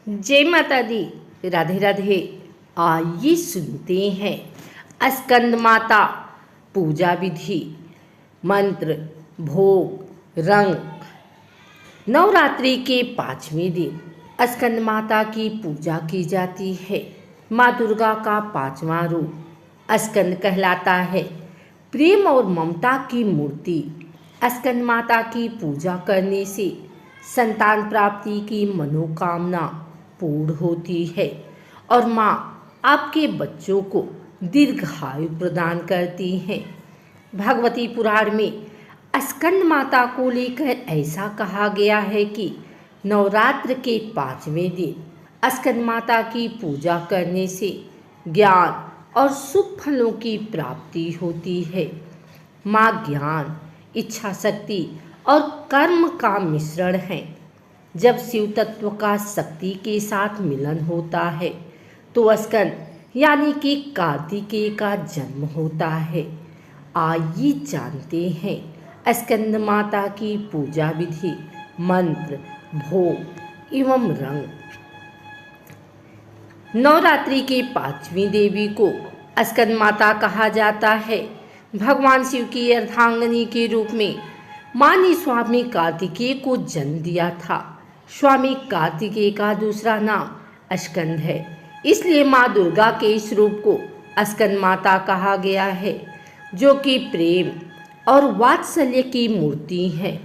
जय माता दी। राधे राधे। आइए सुनते हैं स्कंद माता पूजा विधि, मंत्र, भोग, रंग। नवरात्रि के 5वें दिन स्कंद माता की पूजा की जाती है। माँ दुर्गा का 5वां रूप स्कंद कहलाता है। प्रेम और ममता की मूर्ति। स्कंद माता की पूजा करने से संतान प्राप्ति की मनोकामना पूर्ण होती है और माँ आपके बच्चों को दीर्घायु प्रदान करती हैं। भगवती पुराण में स्कंद माता को लेकर ऐसा कहा गया है कि नवरात्र के 5वें दिन स्कंद माता की पूजा करने से ज्ञान और शुभ फलों की प्राप्ति होती है। माँ ज्ञान, इच्छा शक्ति और कर्म का मिश्रण है। जब शिव तत्व का शक्ति के साथ मिलन होता है तो स्कंद यानी कि कार्तिकेय का जन्म होता है। आइए जानते हैं स्कंद माता की पूजा विधि, मंत्र, भोग एवं रंग। नवरात्रि के 5वीं देवी को स्कंद माता कहा जाता है। भगवान शिव की अर्धांगिनी के रूप में माँ ने स्वामी कार्तिकेय को जन्म दिया था। स्वामी कार्तिकेय का दूसरा नाम स्कंद है, इसलिए माँ दुर्गा के इस रूप को स्कंद माता कहा गया है, जो कि प्रेम और वात्सल्य की मूर्ति है।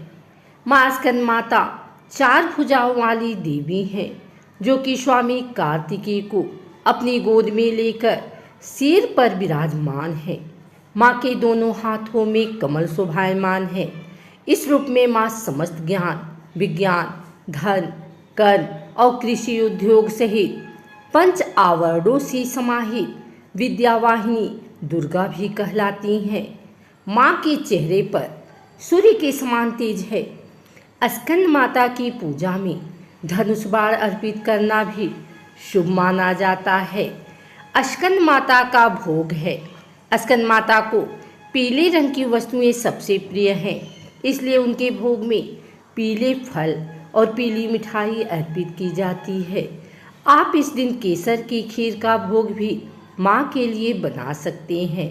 माँ स्कंद माता 4 भुजाओं वाली देवी हैं, जो कि स्वामी कार्तिकेय को अपनी गोद में लेकर सिर पर विराजमान है। माँ के दोनों हाथों में कमल शोभायमान है। इस रूप में माँ समस्त ज्ञान, विज्ञान, धन, कर्म और कृषि उद्योग सहित 5 आवरणों से समाहित विद्यावाहिनी दुर्गा भी कहलाती हैं। माँ के चेहरे पर सूर्य के समान तेज है। स्कंद माता की पूजा में धनुष बाण अर्पित करना भी शुभ माना जाता है। स्कंद माता का भोग है। स्कंद माता को पीले रंग की वस्तुएं सबसे प्रिय हैं, इसलिए उनके भोग में पीले फल और पीली मिठाई अर्पित की जाती है। आप इस दिन केसर की खीर का भोग भी माँ के लिए बना सकते हैं।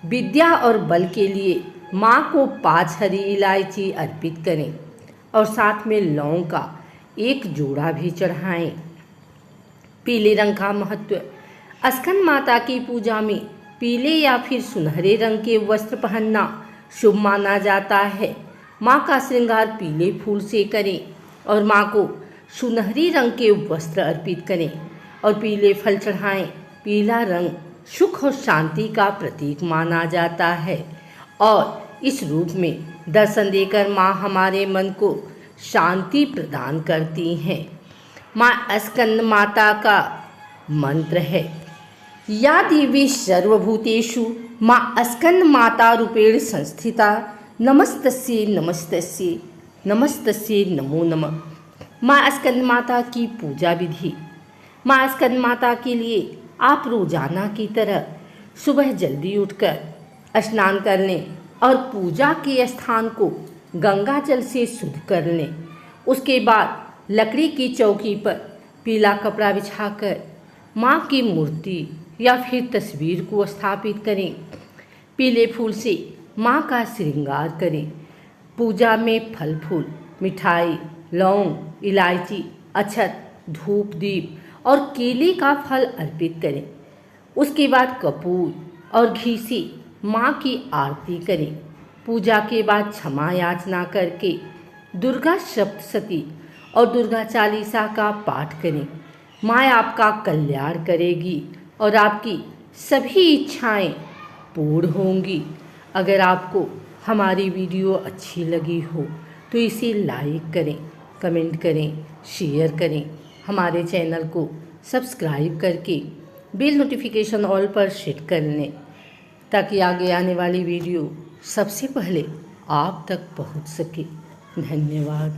विद्या और बल के लिए माँ को 5 हरी इलायची अर्पित करें और साथ में लौंग का 1 जोड़ा भी चढ़ाएं। पीले रंग का महत्व। स्कंद माता की पूजा में पीले या फिर सुनहरे रंग के वस्त्र पहनना शुभ माना जाता है। माँ का श्रृंगार पीले फूल से करें और माँ को सुनहरी रंग के वस्त्र अर्पित करें और पीले फल चढ़ाएं। पीला रंग सुख और शांति का प्रतीक माना जाता है और इस रूप में दर्शन देकर माँ हमारे मन को शांति प्रदान करती हैं। माँ स्कंद माता का मंत्र है, या देवी सर्वभूतेषु माँ स्कंद माता रूपेण संस्थिता, नमस्तस्यै नमस्तस्यै नमस्तस्यै नमो नमः। माँ स्कंद माता की पूजा विधि। माँ स्कंद माता के लिए आप रोजाना की तरह सुबह जल्दी उठकर स्नान कर लें और पूजा के स्थान को गंगा जल से शुद्ध कर लें। उसके बाद लकड़ी की चौकी पर पीला कपड़ा बिछाकर माँ की मूर्ति या फिर तस्वीर को स्थापित करें। पीले फूल से माँ का श्रृंगार करें। पूजा में फल फूल, मिठाई, लौंग, इलायची, अक्षत, धूप, दीप और केले का फल अर्पित करें। उसके बाद कपूर और घी से माँ की आरती करें। पूजा के बाद क्षमा याचना करके दुर्गा सप्तशती और दुर्गा चालीसा का पाठ करें। माँ आपका कल्याण करेगी और आपकी सभी इच्छाएं पूर्ण होंगी। अगर आपको हमारी वीडियो अच्छी लगी हो तो इसे लाइक करें, कमेंट करें, शेयर करें। हमारे चैनल को सब्सक्राइब करके बेल नोटिफिकेशन ऑल पर सेट कर लें, ताकि आगे आने वाली वीडियो सबसे पहले आप तक पहुंच सके। धन्यवाद।